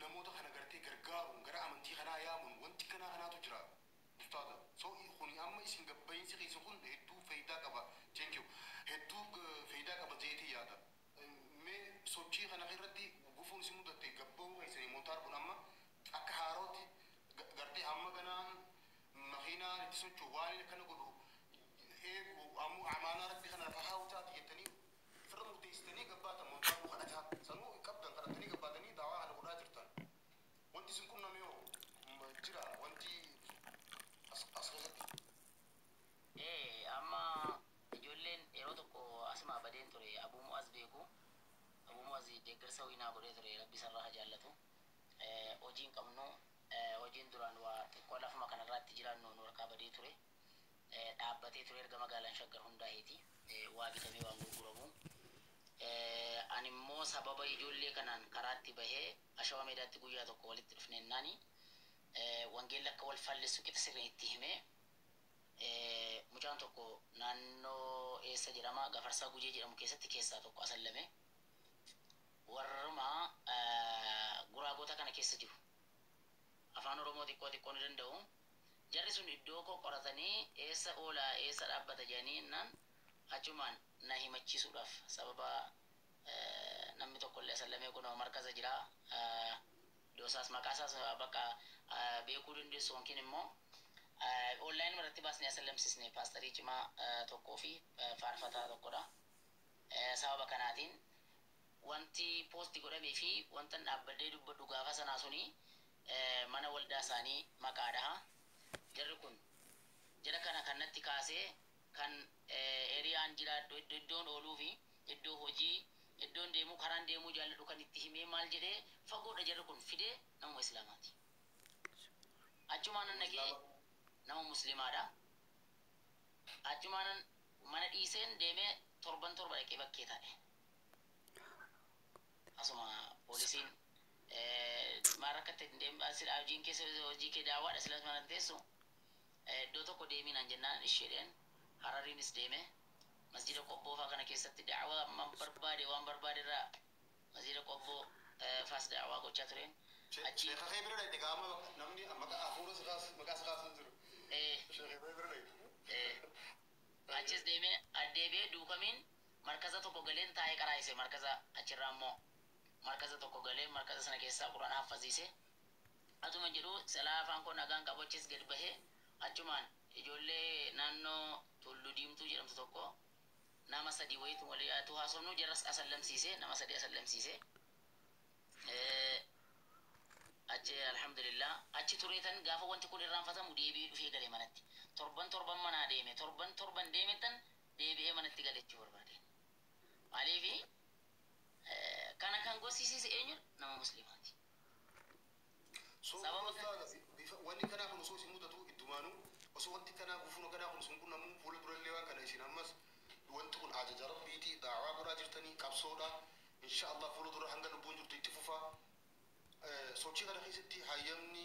namoota kana gartee gargaaruun gara amantii kanaa yaamuun wanti kanaatu jira ustaada so kuni amma isin gabba'iinsi keessa kun hedduu faayidaa qaba thank you hedduu faayidaa qaba jeetii yaada mee sochii kana irratti gufuun isin mudatte gabba'uu keessanii montaarboon amma akka haarootti gartee amma ganaan makiinaan itti socho'u waan kana godhu eegu ammoo amaanaa rabbi kana lafa haawutaati jettanii firra murteessitanii gabbaatan montaarboo kadhataa sanuu qabdan kadhatanii gabbaatanii daawaa kana godhaa jirtan wanti isin qunname yoo jira wanti as keessatti amma ijoolleen yeroo tokko asuma badeen ture abuumu as beeku abuumu as deeggarsa wiinaa godhee ture rabbi sarraa haa jaallatu hojiin qabnu hojiin duraan waa xiqqoo lafuma kanarraatti jiraannu nu harkaa badee ture dhaabbatee ture erga magaalaan shaggar hundaa'eeti waa bitamee waan gurguramu ani immoo sababa ijoollee kanaan karaatti bahee ashawa meedaatti guyyaa tokko walitti dhufneennaani wangeelli akka wal falleessu qixa sirriin itti himee mucaan tokko naannoo eessa jedhama gafarsaa gujee jedhamu keessatti keessaa tokko asallame warruma guraagota kana keessa jiru afaan oromoo xiqqoo xiqqoo ni danda'u jarri sun iddoo koo qoratanii eessa oolaa eessa dhaabbata jedhanii naan achumaan na himachiisuudhaaf sababa namni tokko illee sallamee kun markaza jira doosaas maqaasaas bakka beekuu dandeessu yookiin immoo online irratti baasnee sallamsisne paastarii cimaa tokkoo fi faarfataa tokkodha. Sababa kanaatiin wanti poosti godhamee fi wanta dhaabbadee dubbadhu gaafa sanaa suni mana waldaa isaanii maqaadha. Jarri kun jara kana kanatti kaasee kan eriyaan jira iddoon ooluu fi iddoo hojii iddoon deemuu karaan deemuu jaalladhu kan itti himee maal jedhee fagoodha jarri kun fidee nama islaamaati. Achumaan nagee nama muslimaadha. Achumaan mana dhiiseen deemee torban dhaqee bakkee taa'e. Asuma poolisiin maal akka ta'e deemee hojiin keessa hojii kee daawwaadha silas mana teessu iddoo tokko deeminaan jennaan isheedheen Harariinis deeme masjida qobboo faa kana keessatti da'awaa man barbaade waan barbaade irraa masjida qobboo faas da'awaa gochaa tureen. Achi sheekha bira dhaqe qaama namni maqaa hafuura maqaa siraasan jiru. Sheekha bira dhaqe. Achis deeme addeebee duukamiin markaza tokko galeen taa'ee qaraayise markaza achirraa immoo markaza tokko galee markaza sana keessaa quraan haffasiise. Atuma jedhu salaa afaan koo nagaan qabu achis gad bahee achumaan ijoollee naannoo Tulluu Diimtuu jedhamtu tokko nama sadii wayitu walii haasofnu jarras asallamsiise nama sadii asallamsiise. Achi alhamdulillah achi tureetan gaafa wanti kun irraanfatamu deebi'ee dhufee galee manatti. Torban manaa deeme torban deemetan deebi'ee manatti galechuu barbaade. Maaliifi kana kan gorsisiise eenyu nama muslimaati. Wanni kanaaf nu osoo isin mudatu iddumaanu osoo wanti kanaaf ufuun kanaaf nu sun kun namu fuula durallee waan kana isin ammas wanti kun ajaja rabbiiti daawaa biraa jirtanii qabsoodha insha Allah fuula dura hanga lubbuun jirtu itti fufaa sochii kana keessatti hayyamni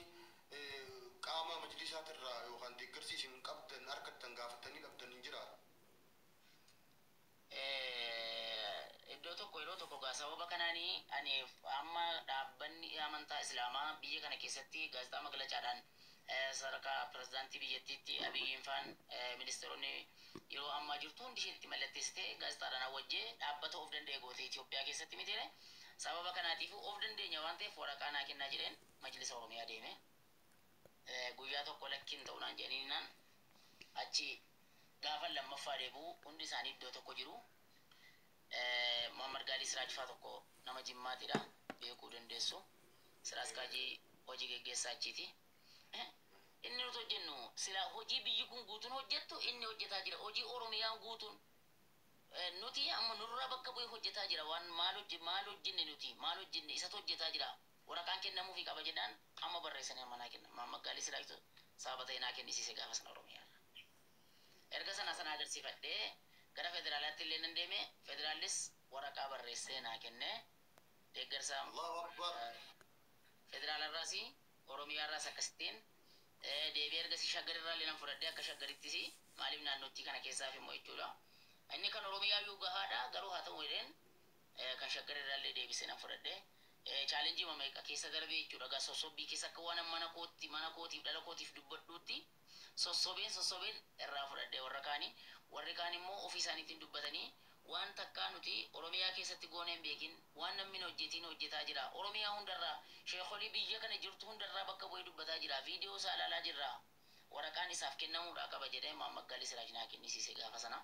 qaama majlisaatirraa yookaan deeggarsi isin qabdan harkattan gaafatanii dhabdan hin jira. Iddoo tokko yeroo tokko gaa sababa kanaanii ani amma dhaabbanni amantaa islaamaa biyya kana keessatti gaazexaa magalachaadhaan sadarkaa pirezidaantii biyyattiitti Abiyyiin faan ministeeronni yeroo ammaa jirtu hundi isheetti mallatteessitee gaazexaadhaan wajjee dhaabbata of danda'e goote Itoophiyaa keessatti mitiire. Sababa kanaatiif of dandeenya waan ta'eef waraqaa naa kennaa jedheen majlisa Oromiyaa deeme. Guyyaa tokko lakkiin ta'uudhaan jedhaniinaan achi gaafa lammaffaa deebi'u hundi isaanii iddoo tokko jiru. Muhammad Gali Siraaj faa tokko nama Jimmaatidha beekuu dandeessu. Siraas kaajii hojii geggeessaa achiiti. Inni nuti hojjennu sila hojii biyyi kun guutuun hojjettu inni hojjetaa jira hojii Oromiyaan guutuun nuti amma nurraa bakka bu'ee hojjetaa jira waan maal hojjenne nuti maal hojjenne isatu hojjetaa jira waraqaan kennamuufii qaba jedhaan amma barreessanii amma naa kenna Muhammad Gali Siraaj sababa ta'e naa kennisiise gaafa sana Oromiyaa. Erga sana agarsiifadhee gara federaalaatti illee nan deeme federaalis waraqaa barreessee naa kenne deeggarsa federaalarraas Oromiyaarraas akkasittiin deebii ergasii shaggarirraa illee nan fudhadhee akka shaggarittis maaliif naannootti kana keessaaf immoo jechuudha. Inni kan Oromiyaa iyyuu gahaadha garuu haa ta'u jedheen kan shaggarirraa illee deebisee nan fudhadhee chaalenjii mameeqa keessa darbee jechuudha gaa sossobbii keessa akka waan mana kootiif dhala kootiif dubbadhuutti sossobeen irraa fudhadhee warri kaan immoo ofii isaaniitiin dubbatanii waan takkaa nuti Oromiyaa keessatti goonee hin beekin waan namni hojjetiin hojjetaa jira Oromiyaa hundarraa sheekolii biyya kana jirtu hundarraa bakka bu'ee dubbataa jira viidiyoo isaa ilaalaa jirra waraqaan isaaf kennamuudha qaba jedhee Muhammad Gali Siraaj naa kennisiise gaafa sana.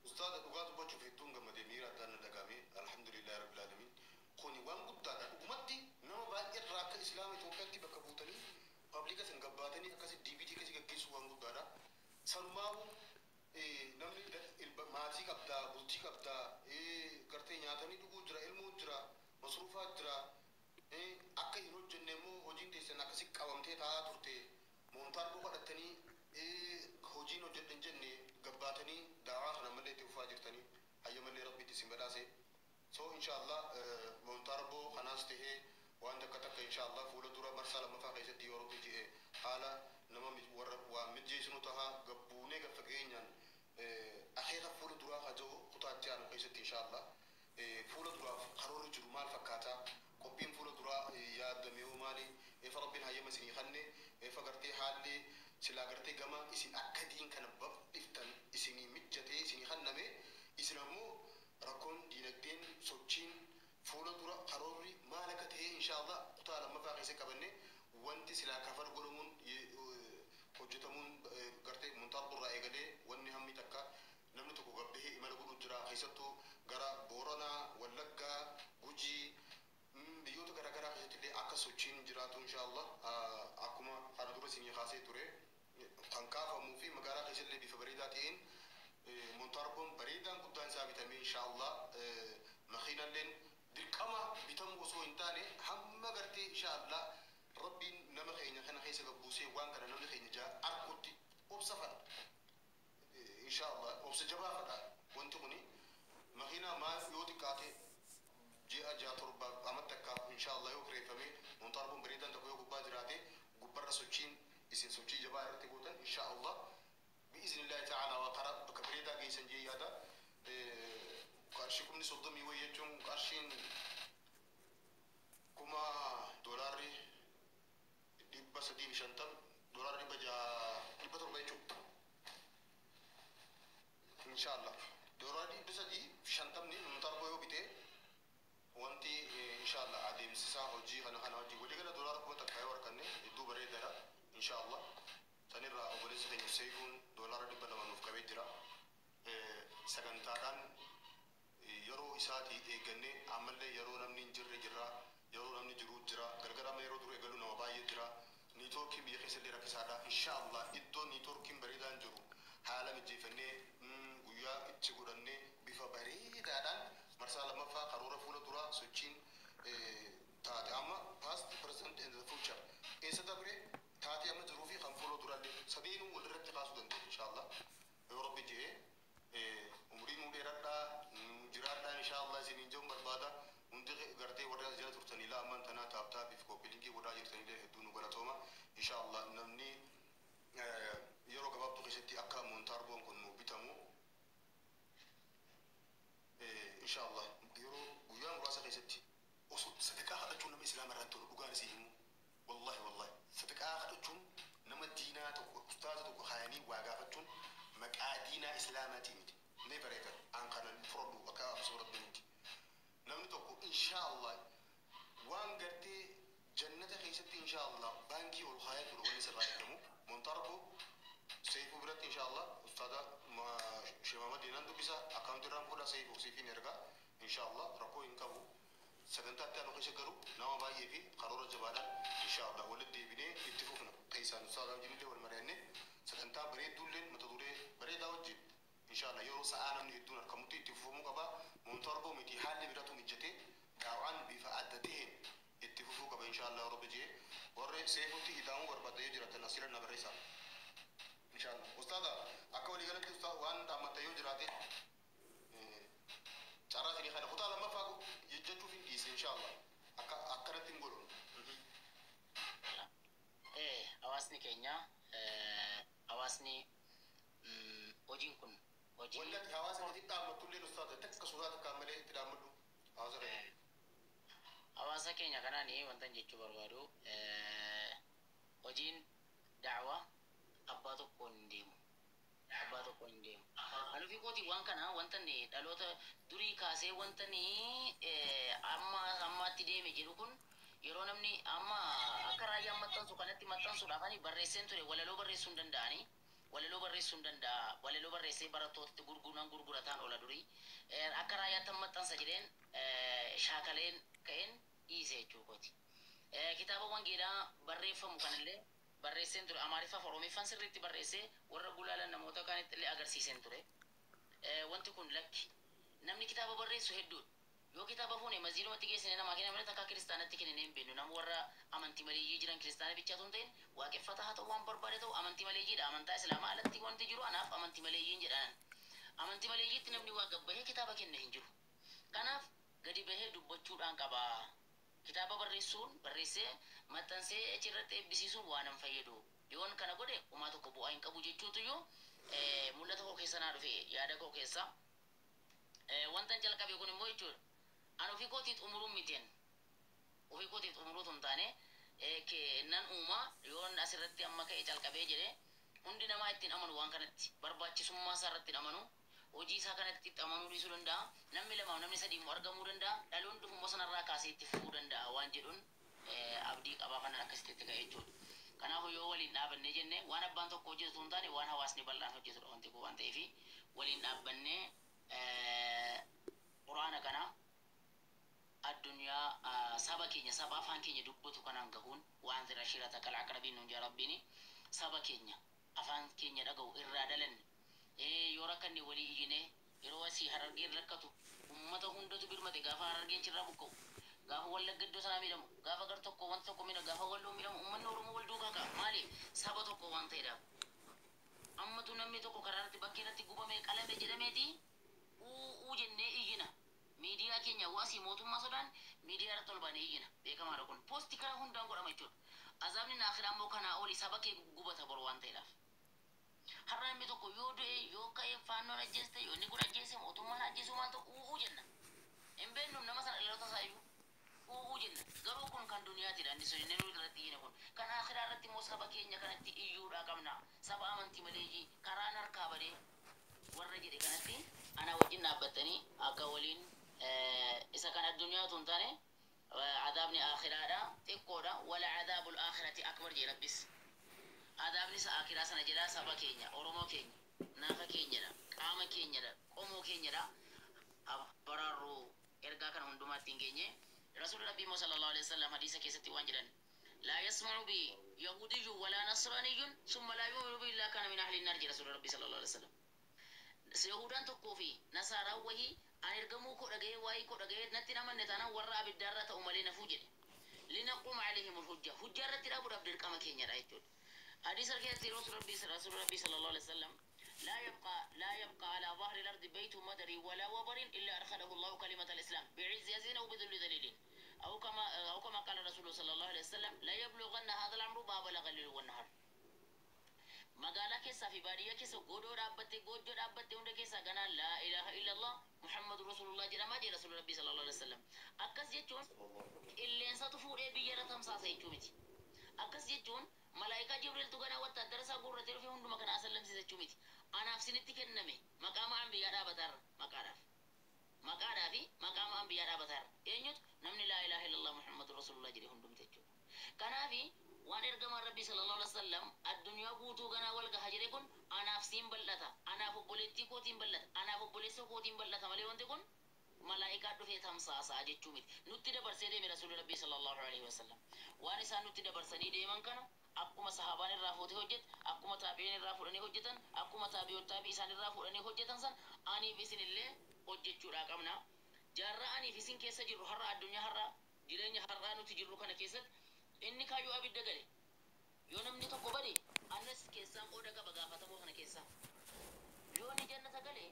Ustaada dhugaa dubbachuuf hedduun gammadee miira addaan na dhagahame alhamdulillahi rabbil alamin kuni waan guddaadha dhugumatti nama baay'ee irraa akka islaama Itoophiyaatti bakka buutanii pabliika san gabbaatanii akkasi DBT kasi gaggeessu waan guddaadha sanumaa'u namni maatii qabdaa bultii qabdaa gartee nyaatanii dhuguu jira ilmoo jira masruufaa jira akka hin hojjenne immoo hojiin teessan akkasi qabamtee taa'aa turte moontaarboo kadhattanii hojiin hojjedhan jenne gabbaatanii daawaa kana malee itti fufaa jirtanii hayya malee rabbitti isin badhaase so inshallah moontaarboo kanaas tahee waan takka inshallah fuula dura marsaa lammaffaa keessatti yoo rabbi jedhe haala nama warra waa mijjeessinu tahaa gabbuunee gaffa geenyaan akeeka fuula duraa hajoo kutaatti aanu keessatti inshallah fuula duraaf karoorri jiru maal fakkaataa qophiin fuula duraa yaadamee maali efa rabbiin hayyama isinii kanne efa gartee haalli silaa gartee gama isin akka diin kana babdiftan isinii mijjatee isinii kanname isin ammoo rakkoon diinagdeen sochiin فولا درا قروري ما لك تهي إن شاء الله قتال ما فاقي سكبني وانت سلا كفر قرمون حجتمون قرتي منطلب الرأي قدي واني همي تكا نمني تكو قبه إمال قدو جرا خيستو قرا بورنا ولقا وجي بيوتو قرا قرا خيستو لي أكا سوچين جراتو إن شاء الله أكما أنا درا سيني خاصي توري خنكافة موفي مقارا خيست لي بفبريداتين منطربون بريدا قدان ثابتا إن شاء الله مخينا لين دكما بتم وصو إنتاني هم قرتي إن شاء الله ربي نما خينا خنا خيسة بوسي وان كنا نما خينا جا أركوتي وبسفر إن شاء الله وبسجبا فدا وانتمني مخينا ما يودي كاتي جاء جا تربا أمتك إن شاء الله يكري فمي منطربون بريدا تقوي قبا جراتي قبر سوتشين إسين سوتشي جبا رتقوتن إن شاء الله بإذن الله تعالى وقرأ بكبريدا جيسن جي هذا قارشكم نصدم يويجون قارشين كما دولاري ديبا سدي بشنتم دولاري بجا ديبا تربيجو إن شاء الله دولاري بسدي بشنتم ني مطربو يو بيته وانتي إن شاء الله عديم سسا هجي هنا هجي ولي كنا دولار كم تكاي وركني يدو بريدا إن شاء الله سنرى أولي سكين سيكون دولار ديبا لما نفكبي جرا سكنتان yeroo isaati eegannee ammallee yeroo namni hin jirre jirra yeroo namni jiru jira gargarama yeroo dura eegalu nama baay'ee jira niitoorkiin biyya keessallee rakkisaadha inshaallah iddoo niitoorkiin bareedaan jiru haala mijeeffannee guyyaa itti godhannee bifa bareedaadhaan marsaa lammaffaa karoora fuula duraa sochiin taate amma past present and the future eessa dabre taate amma jiruu fi kan fuula duraallee sadeenuu walirratti kaasuu dandeenya inshaallah yoo rabbi jedhee umriin dheeradhaa جراتنا إن شاء الله زين جم بربادا منطقة قرتي وراء زيادة ترتني لا أمان تنا تابتا بيفكو بيلينكي وراء جرتني له دونو قراتهما إن شاء الله نمني يرو كباب تقيستي أكا منتاربون كنو بيتامو إن شاء الله يرو ويان راسا قيستي أصل ستكا هذا جون نم إسلام رانتون بقار سيهم والله ستكا هذا جون نم الدينات أستاذ خياني واقع جون مقادينا إسلاماتي ميت نبريكا أنقنا الفرد وكا صورة بنتي نمتوكو إن شاء الله وان قرتي جنة خيستي إن شاء الله بانكي والخيات والوليس الرائدمو منطربو سيفو برات إن شاء الله أستاذ شمامة ديناندو بيسا أكاونت رامكودا سيفو سيفي نرغا إن شاء الله ركو إنكابو سكنتات تانو خيسة قرو نوا باي في قرورة جبالا إن شاء الله ولد دي بني اتفوفنا قيسان أستاذ جميلة والمريني سكنتا بريد دولين متدوري بريد أوجد إن شاء الله يورو ساعة من يدون الكمتي تفهموا كبا منتربو متي حال براتو مجتي دعوان بفعدتهم اتفقوا كبا إن شاء الله رب جي ورّي سيفوتي إدامو وربطة يجرات النصير النبريسا إن شاء الله أستاذ أكولي قالت أستاذ وان دامت يجراتي شارات لي خير خطا لما فاقو يجتو في ديس إن شاء الله أكرت نقولون أواسني كينيا أواسني وجين كن ولا حواس اللي تتعامل كل الأستاذ تك صورات كاملة تتعاملوا حاضر حواس كينيا كناني وانتن جتشو بربادو وجين دعوة أبادو كونديم أنا في قوتي وان كنا وانتني دلوتا دوري كاسي وانتني أما تدي مجلوكن yeroo namni amma akka raayyaa maxxansu kanatti maxxansuudhaaf barreesseen ture walaloo barreessuu hin danda'ani walaloo barreessuu hin danda'a walaloo barreessee barattootatti gurgurataan oola durii akka raayyaatti maxxansa jedheen shaakaleen ka'een dhiise jechuu kooti kitaaba wangeelaa barreeffamu kanallee barreesseen ture amaariffaa fi oromiffaan sirriitti barreessee warra gulaalan namoota kaanitti illee agarsiiseen ture wanti kun lakki namni kitaaba barreessu hedduudha yoo kitaaba fuune maziilumatti geessine namaa kenna malee takka kiristaanatti kennine hin beeknu nama warra amantii maleeyyii jiran kiristaana bichaatu hin ta'in waaqeffata haa ta'u waan barbaade ta'u amantii maleeyyiidha amantaa islaamaa alatti wanti jiru anaaf amantii maleeyyiin jedhaan amantii maleeyyiitti namni waa gabbahee kitaaba kenne hin jiru kanaaf gadi bahee dubbachuudhaan qaba kitaaba barreessuun barreessee maxxansee achirratti eebbisiisuun waan hin fayyadu yoon kana godhe uumaa tokko bu'aa hin qabu jechuutu yoo mul'ata koo keessa naa dhufe yaada koo keessa wantan jalqabe kun immoo jechuudha أنا في قوتي أمورهم ميتين وفي قوتي أمورهم تاني كنن أمة يون أسرتي أما كي يجعل كبيجة عندنا ما يتين أمانو وان كانت برباچ سما سرتين أمانو hojii isaa kanatti itti amanuu dhiisuu danda'a. Namni lama namni sadii immoo argamuu danda'a. Dhaloon dhufu immoo sanarraa kaasee itti fufuu danda'a waan jedhuun abdii qabaa kanan akkasitti itti ka'e jechuudha. Kanaafuu yoo waliin dhaabanne jenne waan abbaan tokko hojjetu hin taane waan hawaasni bal'aan hojjetudha wanti kun waan ta'eef waliin dhaabbannee quraana kana addunyaa saba keenya saba afaan keenya dubbatu kanaan gahuun waan zira shirata kal aqrabiin nuun jaa rabbiin saba keenya afaan keenya dhaga'u irraa dhalanne yoo rakkanne walii iyyine yeroo asii harargeen rakkatu ummata hundatu birmate gaafa harargeen cirraa buqqa'u gaafa wallagga iddoo sanaa miidhamu gaafa gar tokko wanta tokko miidhamu gaafa walloo miidhamu ummanni oromoo wal duukaa ka'a maali saba tokko waan ta'edhaaf ammatu namni tokko karaa irratti bakkee irratti gubamee qalame jedhameeti uu jennee iyyina miidiyaa keenya hawaasii mootummaa sodaan miidiyaa irratti ol baanee iyyina beekamaadha kun poosti karaa hundaan godhama jechuudha azaabni naakiraa immoo kanaa oli saba kee gubata boru waan ta'edhaaf har'a namni tokko yoo du'e yoo ka'e faannoon ajjeeste yoo inni kun ajjeese mootummaan ajjeesu maal ta'u uu jenna hin beeknu nama sana dhaloota isaayyuu uu jenna garuu kun kan duniyaatidha inni sun inni nuyi irratti iyyine kun kan akiraa irratti immoo saba keenya kanatti iyyuudhaa qabna saba amantii malee karaan harkaa badee warra jedhe kanatti ana wajjin dhaabbattanii akka waliin isa kan addunyaatu hin taane عذابني آخرة تكودا ولا عذاب الآخرة أكبر جي ربس عذابني سآخرة سنة جلا سبا كينيا أورمو كينيا نافا كينيا قام كينيا قومو كينيا برارو إرقا كان هندوما تنجيني رسول ربي صلى الله عليه وسلم حديثة كيستي وانجلن لا يسمع بي يهودي ولا نصراني ثم لا يؤمن بي إلا كان من أهل النار رسول ربي صلى الله عليه وسلم سيهودان تقوفي نصارى وهي أن يرجموا كرجة واي كرجة نتنا من نتنا ورا بالدارة أمالنا فوجد لنقوم عليهم الحجة حجة رتلا برا بدر كما كينيا رايتود حديث ركعت رسول ربي صلى الله عليه وسلم لا يبقى على ظهر الأرض بيت مدر ولا وبر إلا أدخله الله كلمة الإسلام بعز يزين أو بذل ذليل أو كما قال الرسول صلى الله عليه وسلم لا يبلغن هذا الأمر ما بلغ الليل والنهار magaalaa keessa fi baadiyyaa keessa godoo dhaabbatte hunda keessa ganaa laa ilaaha illallah muhammadu rasulullah jedhamaa jee rasuul rabbii sallallahu alaihi wasallam akkas jechuun qilleensatu fuudhee biyyarra tamsaasa jechuu miti akkas jechuun malaayikaa jibriiltu ganaa wattaaddara isaa guurratee dhufee hunduma kana asallamsiisa jechuu miti anaaf sinitti kenname maqaama anbiyyaa dhaabataarra maqaadhaa fi maqaama anbiyyaa dhaabataarra eenyutu namni laa ilaaha illallah muhammadu rasulullah jedhee hundumti jechuudha kanaafi waan ergamaan rabbii sallallahu alaihi wasallam addunyaa guutuu ganaa wal gaha jedhe kun anaaf siin bal'ata anaaf obboleettii kootiin bal'ata anaaf obboleessa kootiin bal'ata malee wanti kun malaayikaa dhufee tamsaasaa jechuu miti nutti dabarsee deeme rasuulli rabbii sallallahu alaihi wasallam waan isaan nutti dabarsanii deeman kana akkuma sahaabaan irraa fuutee hojjet akkuma taabi'iin irraa fudhanii hojjetan akkuma taabi'ootaabii isaan irraa fudhanii hojjetan san aniif isin illee hojjechuudhaa qabna jaarraa aniif isin keessa jirru har'a addunyaa har'a jireenya har'aa nuti jirru kana keessatti inni kaayyoo abidda gale yoo namni tokko bade anas keessaan qooda qaba gaafatamoo sana keessa yoo ni jannata gale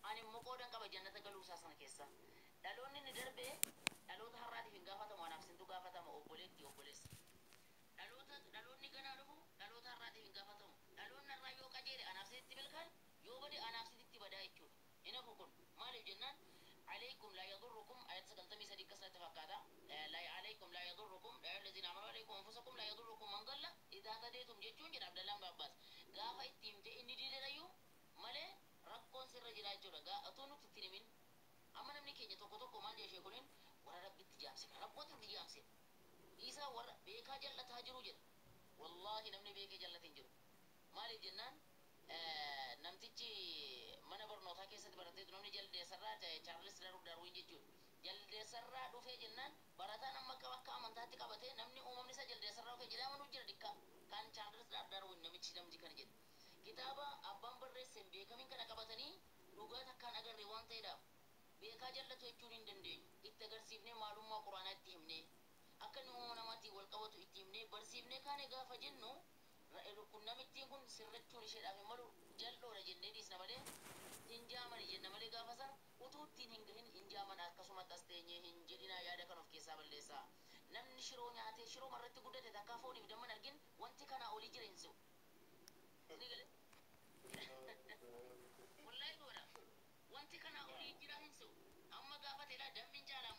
ani immoo qoodan qaba jannata galuu isaa sana keessa dhaloonni ni darbee dhaloota har'aatiif hin gaafatamu anaaf sintu gaafatama obboleetti obboleessa dhaloonni ganaa dhufu dhaloota har'aatiif hin gaafatamu dhaloonni har'aa yoo qajeele anaaf sinitti milkaan yoo bade anaaf sinitti badaa jechuudha inafu kun maaliif jennaan عليكم لا يضركم آيات سكنتمي سديك كسنة تفكاتا لا عليكم لا يضركم يا الذين آمنوا عليكم أنفسكم لا يضركم من ضل إذا هتديتم جتون جد عبد الله بن عباس غافا يتيم تي إني دي رايو مالي ركون سر رجلا جورا غا أتونو تترمين أما نمني كينيا توكو توكو مال جيشي كونين ورا ربي تجامسك ربو تجامسك إيسا ورا بيكا جلة تهجرو جد والله نمني بيكا جلة تنجرو مالي جنان نمتيجي mana barnootaa keessatti baratee namni jalde sarraa Charles Darwin jechuudha. Jalde sarraa dhufee jennaan barataan amma akka amantaatti qabatee namni uumamni isaa jalde sarraa dhufee jedhama nu jira dikka kan Charles Darwin namni kana jedhe. Kitaaba abbaan barreesse beekamin kana qabatanii dhugaa takkaan agarree waan ta'eedhaaf beekaa jallatu jechuun hin dandeenyu. Itti agarsiifnee maalummaa quraanaa itti himnee akka inni uumama namaatiin wal qabatu itti himnee barsiifnee kaane gaafa jennu kun namittiin kun sirrachuun isheedhaaf hin malu jal'oodha jennee dhiisna malee hinjaaman jenna malee gaafa sana utuu ittiin hin gahin hinjaaman akkasumatti as teenyee hin jedhinaa yaada kan of keessaa balleessaa namni shiroo nyaatee shiroo marratti guddate takkaa fooniif damman argin wanti kanaa olii jira hin se'u ni gale wallaahi goona wanti kanaa olii jira hin se'u amma gaafa teelaa dammin jaalaa